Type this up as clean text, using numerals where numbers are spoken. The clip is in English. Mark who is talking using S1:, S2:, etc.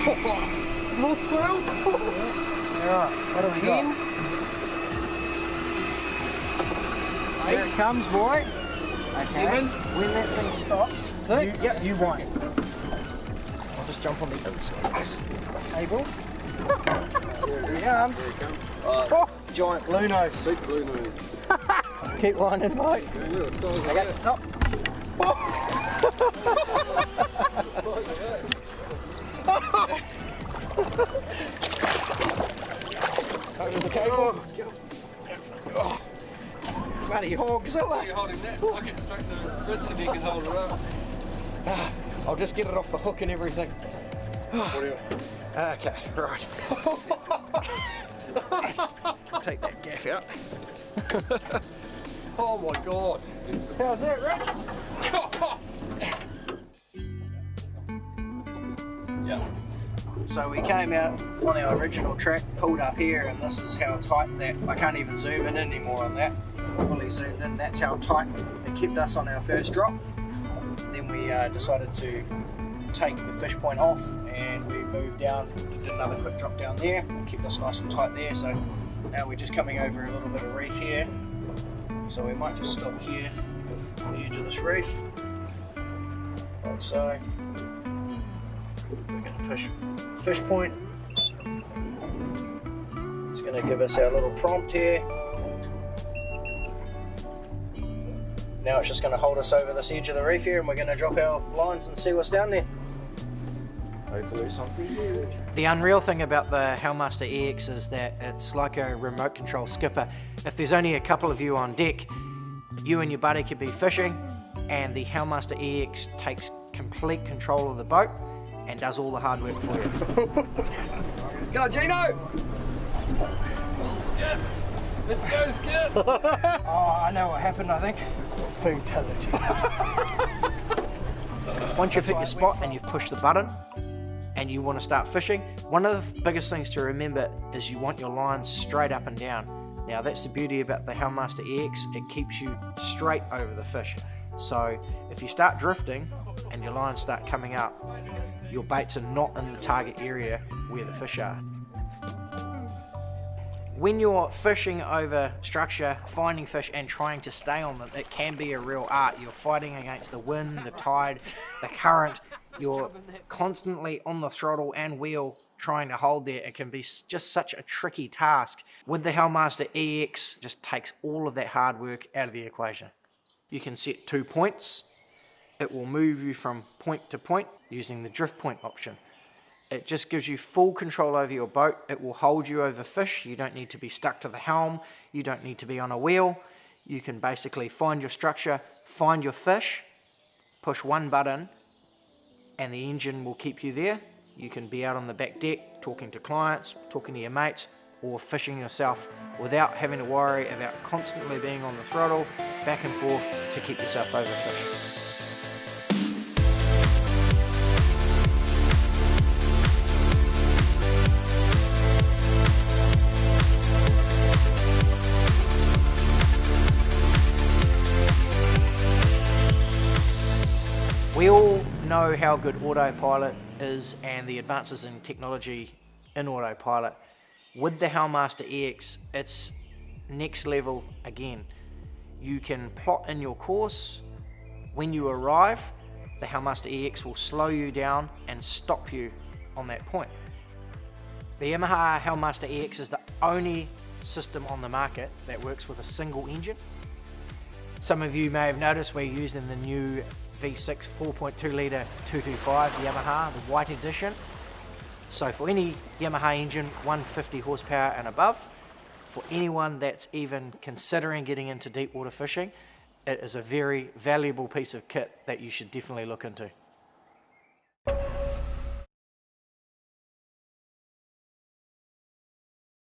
S1: More 12?
S2: Alright, what do we got?
S1: 10. Here it comes, boy.
S2: Okay.
S1: 7.
S2: When that thing stops,
S1: 6.
S2: yep, you wind. I'll just jump on the inside. Able? Here he comes. Oh, giant blue nose.
S1: Big blue nose.
S2: Keep winding, mate. Okay, stop. Over the cable. Oh. Bloody hogzilla.
S1: You're holding that. I'll get straight to Rich and he can hold it up.
S2: I'll just get it off the hook and everything. Okay, right. Take that gaff out.
S1: Oh my god.
S2: How's that, Rich?
S1: Yeah.
S2: So we came out on our original track, pulled up here, and this is how tight that, I can't even zoom in anymore on that, fully zoomed in, that's how tight it kept us on our first drop. Then we decided to take the fish point off and we moved down, did another quick drop down there, kept us nice and tight there. So now we're just coming over a little bit of reef here. So we might just stop here on the edge of this reef, like so. We're going to push fish point. It's going to give us our little prompt here. Now it's just going to hold us over this edge of the reef here, and we're going to drop our lines and see what's down there.
S1: Hopefully something huge.
S2: The unreal thing about the Helm Master EX is that it's like a remote control skipper. If there's only a couple of you on deck, you and your buddy could be fishing, and the Helm Master EX takes complete control of the boat and does all the hard work for you.
S1: Go, Geno! Skip! Let's go, Skip!
S2: Oh, I know what happened, I think. Fatality. Once you've hit your spot and you've pushed the button and you want to start fishing, one of the biggest things to remember is you want your lines straight up and down. Now that's the beauty about the Helm Master EX, it keeps you straight over the fish. So if you start drifting and your lines start coming up, your baits are not in the target area where the fish are. When you're fishing over structure, finding fish and trying to stay on them, it can be a real art. You're fighting against the wind, the tide, the current. You're constantly on the throttle and wheel trying to hold there. It can be just such a tricky task. With the Helm Master EX, it just takes all of that hard work out of the equation. You can set 2 points. It will move you from point to point using the drift point option. It just gives you full control over your boat. It will hold you over fish. You don't need to be stuck to the helm. You don't need to be on a wheel. You can basically find your structure, find your fish, push one button, and the engine will keep you there. You can be out on the back deck, talking to clients, talking to your mates, or fishing yourself without having to worry about constantly being on the throttle, back and forth to keep yourself over fish. We all know how good autopilot is and the advances in technology in autopilot. With the Helm Master EX, it's next level again. You can plot in your course. When you arrive, the Helm Master EX will slow you down and stop you on that point. The Yamaha Helm Master EX is the only system on the market that works with a single engine. Some of you may have noticed we're using the new V6 4.2 litre 225 Yamaha, the white edition. So for any Yamaha engine, 150 horsepower and above, for anyone that's even considering getting into deep water fishing, it is a very valuable piece of kit that you should definitely look into.